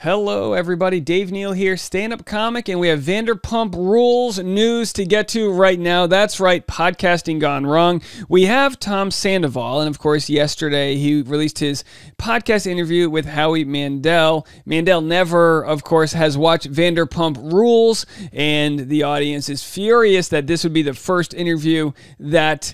Hello, everybody. Dave Neal here, stand-up comic, and we have Vanderpump Rules news to get to right now. That's right, podcasting gone wrong. We have Tom Sandoval, and of course, yesterday he released his podcast interview with Howie Mandel. Mandel never, of course, has watched Vanderpump Rules, and the audience is furious that this would be the first interview that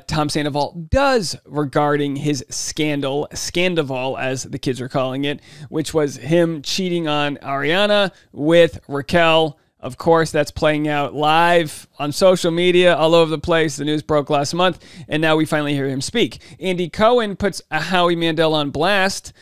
Tom Sandoval does regarding his Sandoval, as the kids are calling it, which was him cheating on Ariana with Raquel. Of course, that's playing out live on social media all over the place. The news broke last month, and now we finally hear him speak. Andy Cohen puts Howie Mandel on blast,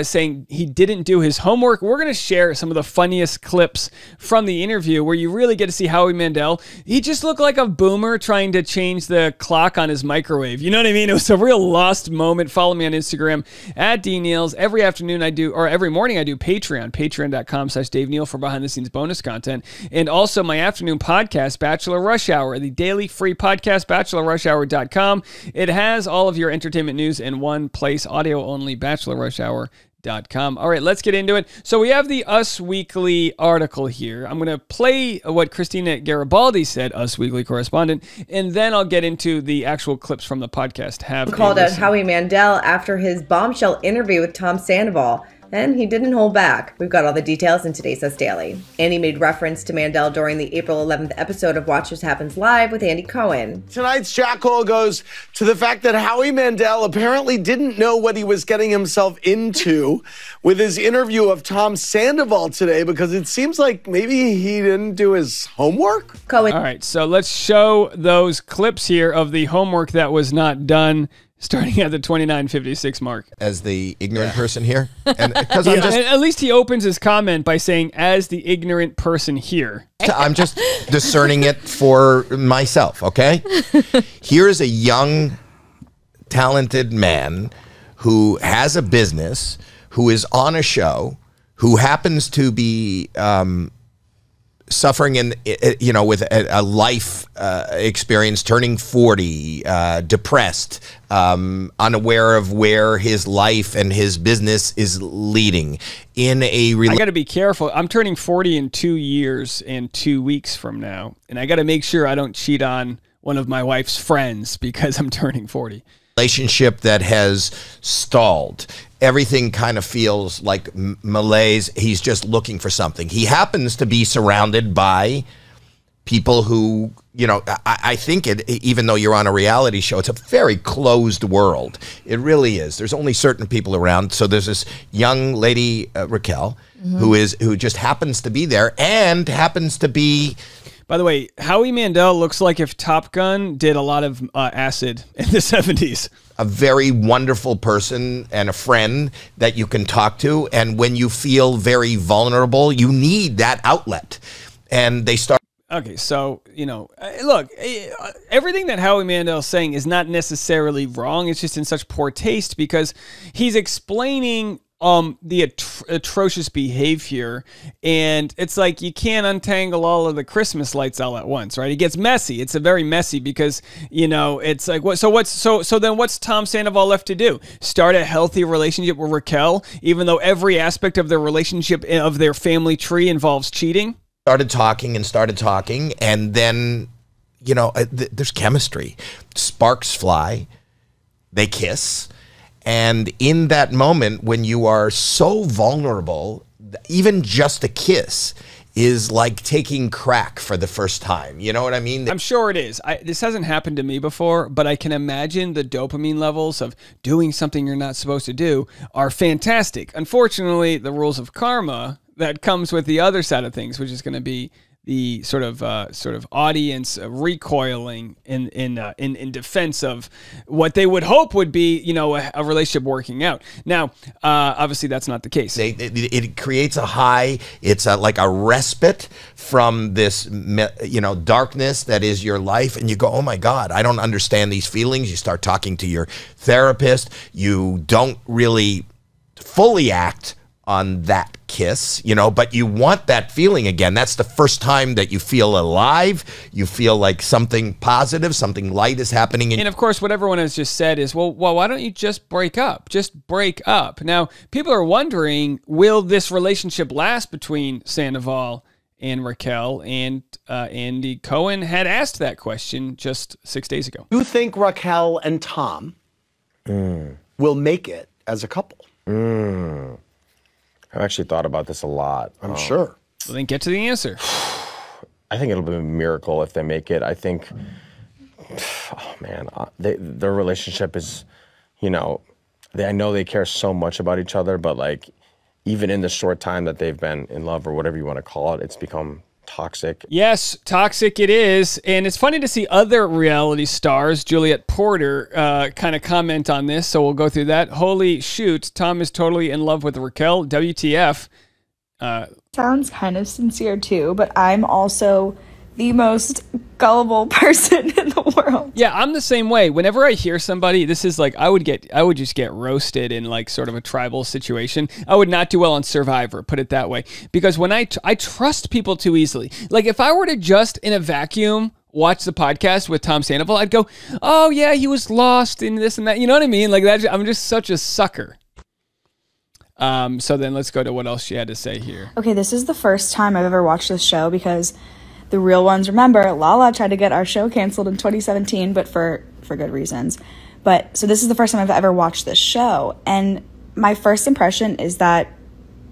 saying he didn't do his homework. We're going to share some of the funniest clips from the interview where you really get to see Howie Mandel. He just looked like a boomer trying to change the clock on his microwave. You know what I mean? It was a real lost moment. Follow me on Instagram at DNeals. Every afternoon I do, or every morning I do Patreon, patreon.com/Dave Neal for behind-the-scenes bonus content. And also my afternoon podcast, Bachelor Rush Hour, the daily free podcast, bachelorrushhour.com. It has all of your entertainment news in one place, audio only, bachelorrushhour.com. All right, let's get into it. So we have the Us Weekly article here. I'm going to play what Christina Garibaldi said, Us Weekly correspondent, and then I'll get into the actual clips from the podcast. Called out Howie Mandel after his bombshell interview with Tom Sandoval. And he didn't hold back. We've got all the details in today's Us Daily. Andy made reference to Mandel during the April 11th episode of Watch This Happens Live with Andy Cohen. Tonight's Jackal goes to the fact that Howie Mandel apparently didn't know what he was getting himself into with his interview of Tom Sandoval today, because it seems like maybe he didn't do his homework. Cohen. All right, so let's show those clips here of the homework that was not done, starting at the 29:56 mark. As the ignorant person here? And because I'm just... At least he opens his comment by saying, as the ignorant person here. I'm just discerning it for myself, okay? Here's a young, talented man who has a business, who is on a show, who happens to be suffering with a life experience, turning 40, depressed, unaware of where his life and his business is leading. I got to be careful. I'm turning 40 in 2 years and 2 weeks from now, and I got to make sure I don't cheat on one of my wife's friends because I'm turning 40. Relationship that has stalled. Everything kind of feels like malaise. He's just looking for something. He happens to be surrounded by people who, I think even though you're on a reality show, it's a very closed world. It really is. There's only certain people around. So there's this young lady, Raquel, who just happens to be there and happens to be... By the way, Howie Mandel looks like if Top Gun did a lot of acid in the 70s. A very wonderful person and a friend that you can talk to. And when you feel very vulnerable, you need that outlet. And they start... Okay, so, look, everything that Howie Mandel is saying is not necessarily wrong. It's just in such poor taste because he's explaining the atrocious behavior, and it's like you can't untangle all of the Christmas lights all at once, right? It gets messy. It's a very messy because it's like so then what's Tom Sandoval left to do? Start a healthy relationship with Raquel, even though every aspect of their relationship, of their family tree, involves cheating? Started talking, and then there's chemistry. Sparks fly. They kiss. And in that moment, when you are so vulnerable, even just a kiss is like taking crack for the first time. You know what I mean? I'm sure it is. This hasn't happened to me before, but I can imagine the dopamine levels of doing something you're not supposed to do are fantastic. Unfortunately, the rules of karma that comes with the other side of things, which is going to be the sort of audience recoiling in defense of what they would hope would be, a relationship working out. Now, obviously, that's not the case. It creates a high. It's like a respite from this, darkness that is your life, and you go, oh my God, I don't understand these feelings. You start talking to your therapist. You don't really fully act on that kiss, you know, but you want that feeling again. That's the first time that you feel alive. You feel like something positive, something light is happening. And of course, what everyone has just said is, well, why don't you just break up? Just break up. Now, people are wondering, will this relationship last between Sandoval and Raquel? And Andy Cohen had asked that question just 6 days ago. You think Raquel and Tom will make it as a couple? I've actually thought about this a lot. I'm sure. Well, then get to the answer. I think it'll be a miracle if they make it. I think, oh man, their relationship is, you know, I know they care so much about each other, but like, even in the short time that they've been in love or whatever you want to call it, it's become toxic. Yes, toxic it is. And it's funny to see other reality stars, Juliet Porter, kind of comment on this. So we'll go through that. Holy shoot, Tom is totally in love with Raquel. WTF. Sounds kind of sincere too, but I'm also the most gullible person in the world. Yeah, I'm the same way. Whenever I hear somebody, this is like, I would just get roasted in like sort of a tribal situation. I would not do well on Survivor, put it that way. Because when I trust people too easily. Like if I were to just in a vacuum watch the podcast with Tom Sandoval, I'd go, oh yeah, he was lost in this and that. You know what I mean? Like that, I'm just such a sucker. So then let's go to what else she had to say here. Okay, this is the first time I've ever watched this show because the real ones remember Lala tried to get our show canceled in 2017, but for good reasons. But so this is the first time I've ever watched this show, and my first impression is that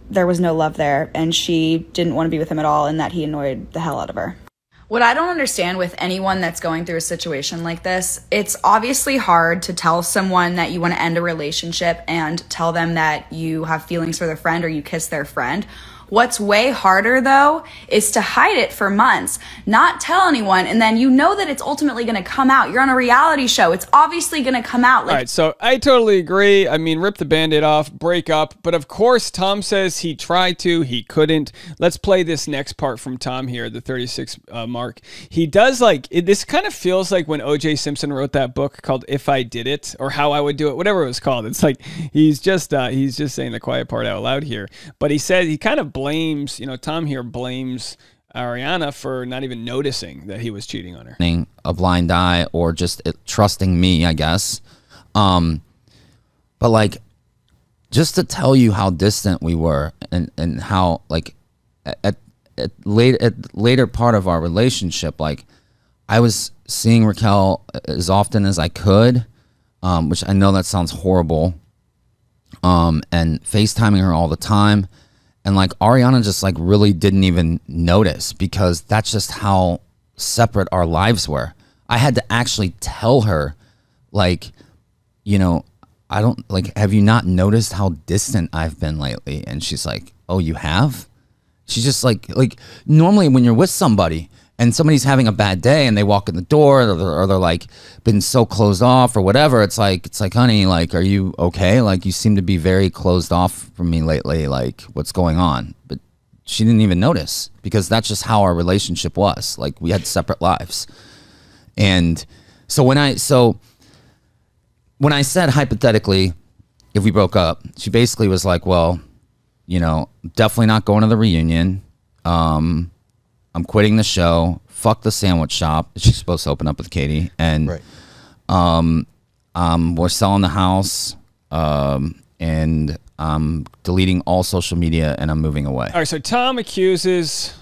there was no love there, and she didn't want to be with him at all, and that he annoyed the hell out of her. What I don't understand with anyone that's going through a situation like this, it's obviously hard to tell someone that you want to end a relationship and tell them that you have feelings for their friend or you kiss their friend. What's way harder, though, is to hide it for months, not tell anyone, and then you know that it's ultimately going to come out. You're on a reality show. It's obviously going to come out. All right, so I totally agree. I mean, rip the Band-Aid off, break up. But of course, Tom says he tried to, he couldn't. Let's play this next part from Tom here, the 36 mark. He does this kind of feels like when O.J. Simpson wrote that book called If I Did It, or How I Would Do It, whatever it was called. It's like he's just saying the quiet part out loud here. But he said he kind of blames, Tom here blames Ariana for not even noticing that he was cheating on her. A blind eye or just trusting me, I guess. But like, just to tell you how distant we were and how like at later part of our relationship, like I was seeing Raquel as often as I could, which I know that sounds horrible, and FaceTiming her all the time. And like Ariana just like really didn't even notice because that's just how separate our lives were. I had to actually tell her, like, I don't like, have you not noticed how distant I've been lately? And she's like, oh, you have? She's just like normally when you're with somebody and somebody's having a bad day and they walk in the door or they're like been so closed off or whatever, it's like, honey, like, are you okay? Like, you seem to be very closed off from me lately. Like, what's going on? But she didn't even notice because that's just how our relationship was. Like, we had separate lives. And so when I said hypothetically, if we broke up, she basically was like, well, definitely not going to the reunion. I'm quitting the show. Fuck the sandwich shop. She's supposed to open up with Katie. And right. We're selling the house. And I'm deleting all social media and I'm moving away. All right, so Tom accuses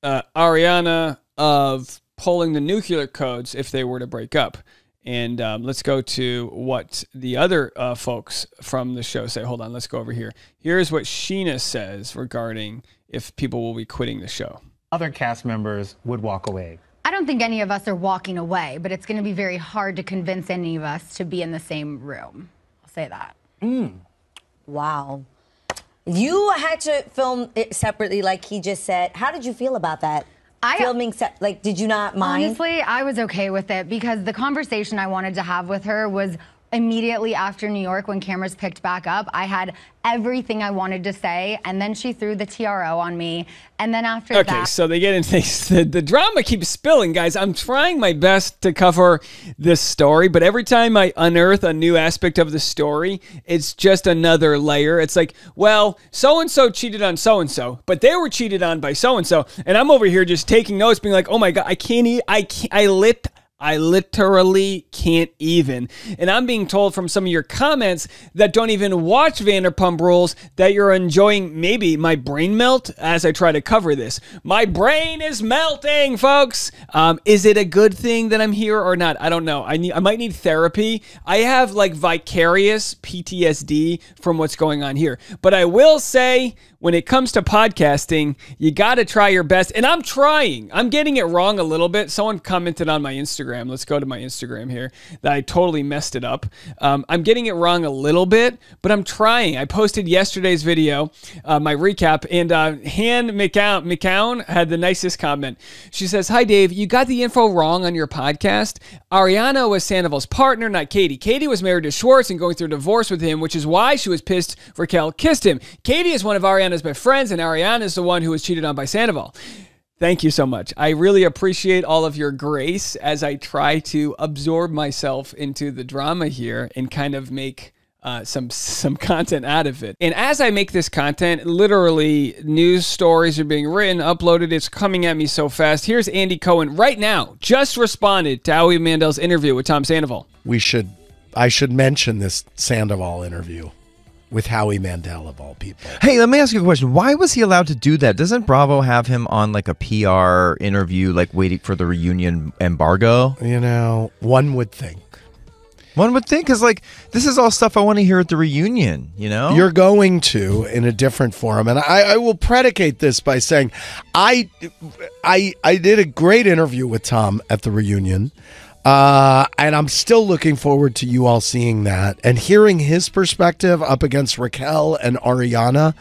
Ariana of pulling the nuclear codes if they were to break up. And let's go to what the other folks from the show say. Hold on, let's go over here. Here's what Sheena says regarding if people will be quitting the show. Other cast members would walk away. I don't think any of us are walking away, but it's going to be very hard to convince any of us to be in the same room. I'll say that. Wow. You had to film it separately, like he just said. How did you feel about that? Filming, did you not mind? Honestly, I was okay with it because the conversation I wanted to have with her was immediately after New York, when cameras picked back up, I had everything I wanted to say, and then she threw the TRO on me. And then after that... Okay, so they get into... The drama keeps spilling, guys. I'm trying my best to cover this story, but every time I unearth a new aspect of the story, it's just another layer. It's like, well, so-and-so cheated on so-and-so, but they were cheated on by so-and-so, and I'm over here just taking notes, being like, oh my God, I literally can't even. And I'm being told from some of your comments that don't even watch Vanderpump Rules that you're enjoying maybe my brain melt as I try to cover this. My brain is melting, folks. Is it a good thing that I'm here or not? I don't know. I might need therapy. I have like vicarious PTSD from what's going on here. But I will say, when it comes to podcasting, you got to try your best. And I'm trying. I'm getting it wrong a little bit. Someone commented on my Instagram. Let's go to my Instagram here. That I totally messed it up. I'm getting it wrong a little bit, but I'm trying. I posted yesterday's video, my recap, and Han McCown had the nicest comment. She says, "Hi, Dave. You got the info wrong on your podcast. Ariana was Sandoval's partner, not Katie. Katie was married to Schwartz and going through a divorce with him, which is why she was pissed Raquel kissed him. Katie is one of Ariana's best friends, and Ariana is the one who was cheated on by Sandoval." Thank you so much. I really appreciate all of your grace as I try to absorb myself into the drama here and kind of make some content out of it. And as I make this content, literally news stories are being written, uploaded. It's coming at me so fast. Here's Andy Cohen right now, just responded to Howie Mandel's interview with Tom Sandoval. I should mention this Sandoval interview with Howie Mandel, of all people. Hey, let me ask you a question. Why was he allowed to do that? Doesn't Bravo have him on like a PR interview, like waiting for the reunion embargo? You know, one would think. One would think, because like this is all stuff I want to hear at the reunion, you know? You're going to in a different forum. And I will predicate this by saying I did a great interview with Tom at the reunion. And I'm still looking forward to you all seeing that and hearing his perspective up against Raquel and Ariana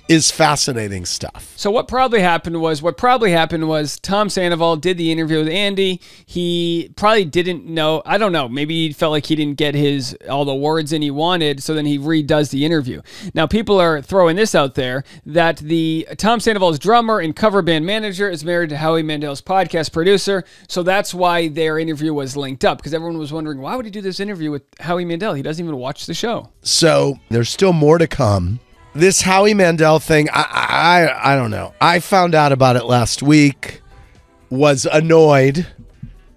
is fascinating stuff. So what probably happened was Tom Sandoval did the interview with Andy. He probably didn't know. I don't know. Maybe he felt like he didn't get all the words in he wanted. So then he redoes the interview. Now people are throwing this out there that the Tom Sandoval's drummer and cover band manager is married to Howie Mandel's podcast producer. So that's why their interview was linked up, because everyone was wondering, why would he do this interview with Howie Mandel? He doesn't even watch the show. So there's still more to come. This Howie Mandel thing, I don't know. I found out about it last week, was annoyed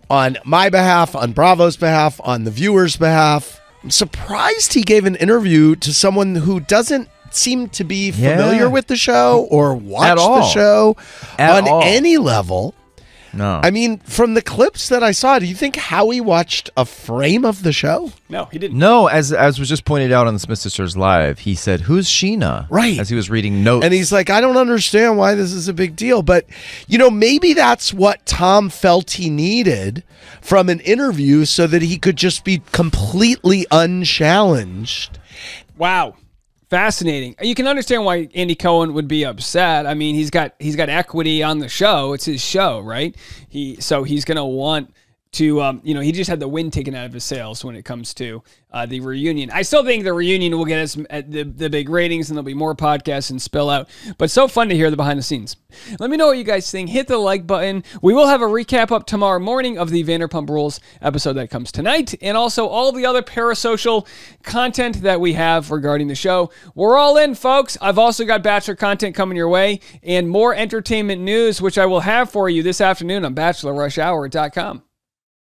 on my behalf, on Bravo's behalf, on the viewers' behalf. I'm surprised he gave an interview to someone who doesn't seem to be familiar with the show or watch the show on any level. No. I mean, from the clips that I saw, do you think Howie watched a frame of the show? No, he didn't. No, as was just pointed out on the Smith Sisters Live, he said, "Who's Sheena?" Right. As he was reading notes. And he's like, I don't understand why this is a big deal. But, you know, maybe that's what Tom felt he needed from an interview so that he could just be completely unchallenged. Wow. Fascinating. You can understand why Andy Cohen would be upset. I mean, he's got equity on the show. It's his show, right? So he's going to want to, he just had the wind taken out of his sails when it comes to the reunion. I still think the reunion will get us the big ratings and there'll be more podcasts and spill out. But so fun to hear the behind the scenes. Let me know what you guys think. Hit the like button. We will have a recap up tomorrow morning of the Vanderpump Rules episode that comes tonight, and also all the other parasocial content that we have regarding the show. We're all in, folks. I've also got Bachelor content coming your way and more entertainment news, which I will have for you this afternoon on BachelorRushHour.com.